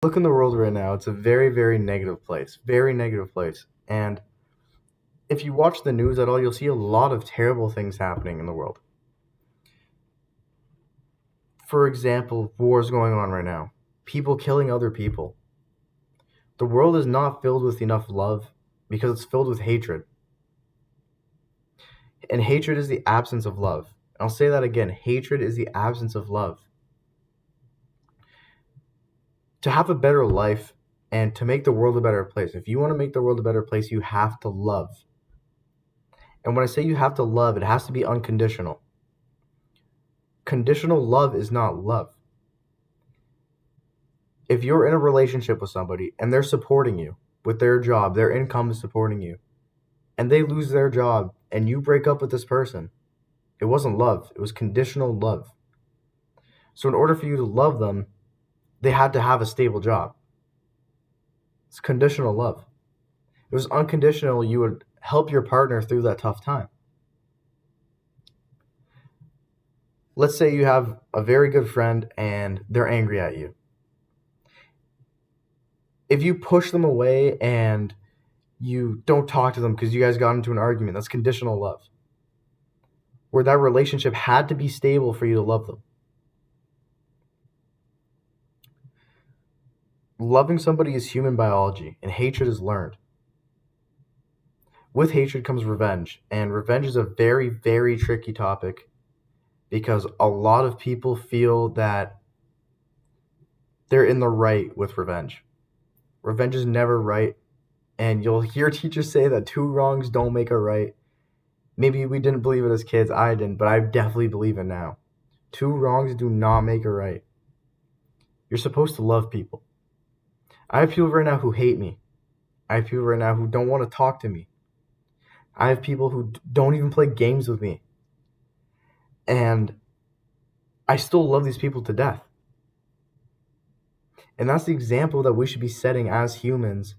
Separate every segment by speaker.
Speaker 1: Look in the world right now, it's a very, very negative place. Very negative place. And if you watch the news at all, you'll see a lot of terrible things happening in the world. For example, wars going on right now, people killing other people. The world is not filled with enough love because it's filled with hatred. And hatred is the absence of love. I'll say that again, hatred is the absence of love. To have a better life and to make the world a better place, if you want to make the world a better place, you have to love. And when I say you have to love, it has to be unconditional. Conditional love is not love. If you're in a relationship with somebody and they're supporting you with their job, their income is supporting you, and they lose their job and you break up with this person, it wasn't love, it was conditional love. So in order for you to love them, they had to have a stable job. It's conditional love. If it was unconditional, you would help your partner through that tough time. Let's say you have a very good friend and they're angry at you. If you push them away and you don't talk to them because you guys got into an argument, that's conditional love. Where that relationship had to be stable for you to love them. Loving somebody is human biology, and hatred is learned. With hatred comes revenge, and revenge is a very, very tricky topic because a lot of people feel that they're in the right with revenge. Revenge is never right, and you'll hear teachers say that two wrongs don't make a right. Maybe we didn't believe it as kids, I didn't, but I definitely believe it now. Two wrongs do not make a right. You're supposed to love people. I have people right now who hate me. I have people right now who don't want to talk to me. I have people who don't even play games with me. And I still love these people to death. And that's the example that we should be setting as humans,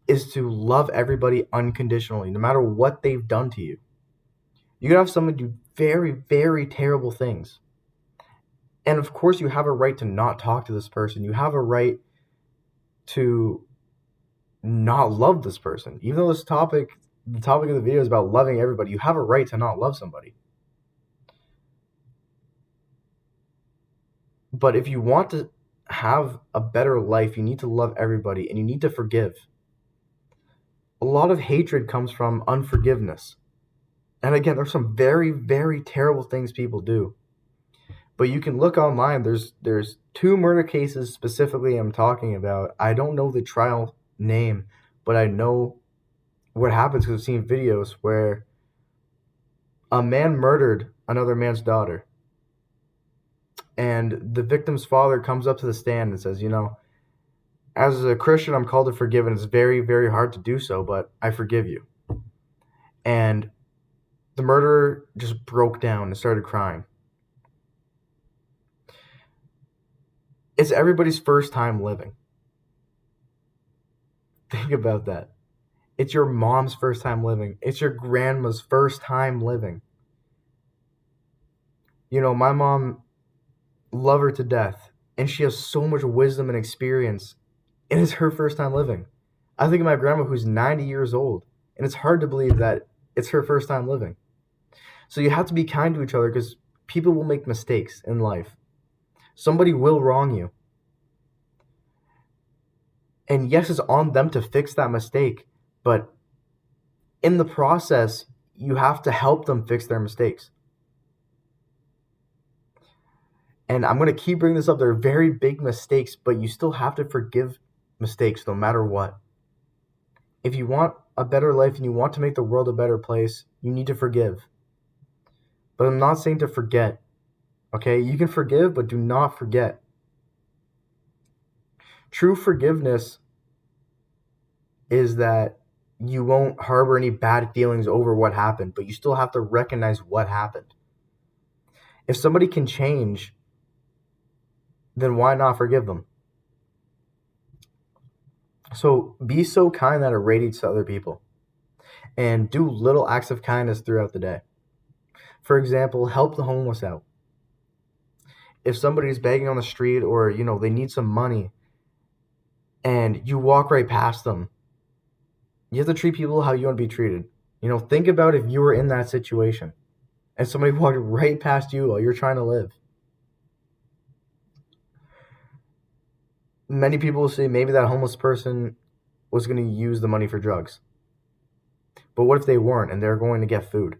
Speaker 1: is to love everybody unconditionally, no matter what they've done to you. You could have someone do very, very terrible things. And of course, you have a right to not talk to this person. You have a right to not love this person. Even though the topic of the video is about loving everybody, you have a right to not love somebody. But if you want to have a better life, you need to love everybody and you need to forgive. A lot of hatred comes from unforgiveness. And again, there's some very, very terrible things people do. But you can look online. There's two murder cases specifically I'm talking about. I don't know the trial name, but I know what happens because I've seen videos where a man murdered another man's daughter. And the victim's father comes up to the stand and says, as a Christian, I'm called to forgive, and it's very, very hard to do so, but I forgive you. And the murderer just broke down and started crying. It's everybody's first time living. Think about that. It's your mom's first time living. It's your grandma's first time living. My mom, love her to death, and she has so much wisdom and experience, and it's her first time living. I think of my grandma who's 90 years old, and it's hard to believe that it's her first time living. So you have to be kind to each other because people will make mistakes in life. Somebody will wrong you. And yes, it's on them to fix that mistake, but in the process, you have to help them fix their mistakes. And I'm going to keep bringing this up. They're very big mistakes, but you still have to forgive mistakes no matter what. If you want a better life and you want to make the world a better place, you need to forgive. But I'm not saying to forget, okay? You can forgive, but do not forget. True forgiveness is that you won't harbor any bad feelings over what happened, but you still have to recognize what happened. If somebody can change, then why not forgive them? So be so kind that it radiates to other people. And do little acts of kindness throughout the day. For example, help the homeless out. If somebody's begging on the street or, they need some money, and you walk right past them. You have to treat people how you want to be treated. Think about if you were in that situation and somebody walked right past you while you're trying to live. Many people will say maybe that homeless person was going to use the money for drugs. But what if they weren't and they're going to get food?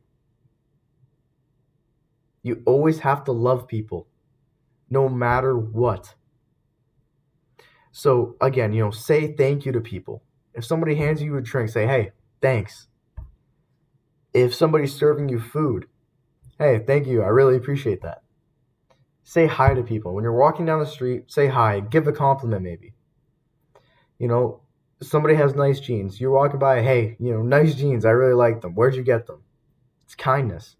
Speaker 1: You always have to love people, no matter what. So again, say thank you to people. If somebody hands you a drink, say, hey, thanks. If somebody's serving you food, hey, thank you. I really appreciate that. Say hi to people. When you're walking down the street, say hi. Give a compliment maybe. Somebody has nice jeans. You're walking by, hey, nice jeans. I really like them. Where'd you get them? It's kindness.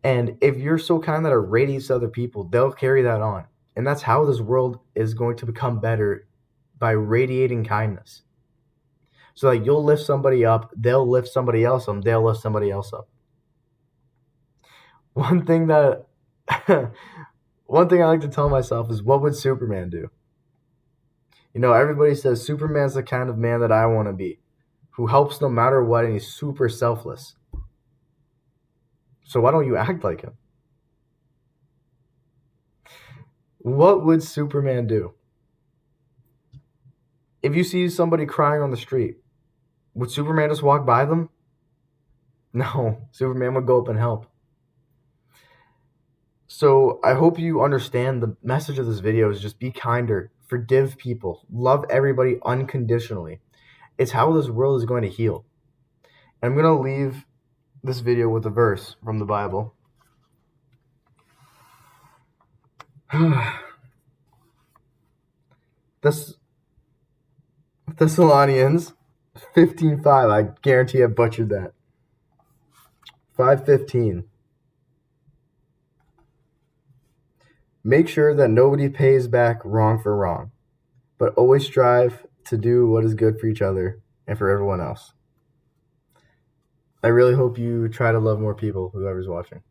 Speaker 1: And if you're so kind that it radiates to other people, they'll carry that on. And that's how this world is going to become better, by radiating kindness. So like you'll lift somebody up, they'll lift somebody else up, they'll lift somebody else up. One thing I like to tell myself is, what would Superman do? Everybody says Superman's the kind of man that I want to be, who helps no matter what, and he's super selfless. So why don't you act like him? What would Superman do? If you see somebody crying on the street, would Superman just walk by them? No, Superman would go up and help. So I hope you understand the message of this video is just be kinder, forgive people, love everybody unconditionally. It's how this world is going to heal. And I'm going to leave this video with a verse from the Bible. Thessalonians 15:5. I guarantee I butchered that. 5:15. Make sure that nobody pays back wrong for wrong, but always strive to do what is good for each other and for everyone else. I really hope you try to love more people, whoever's watching.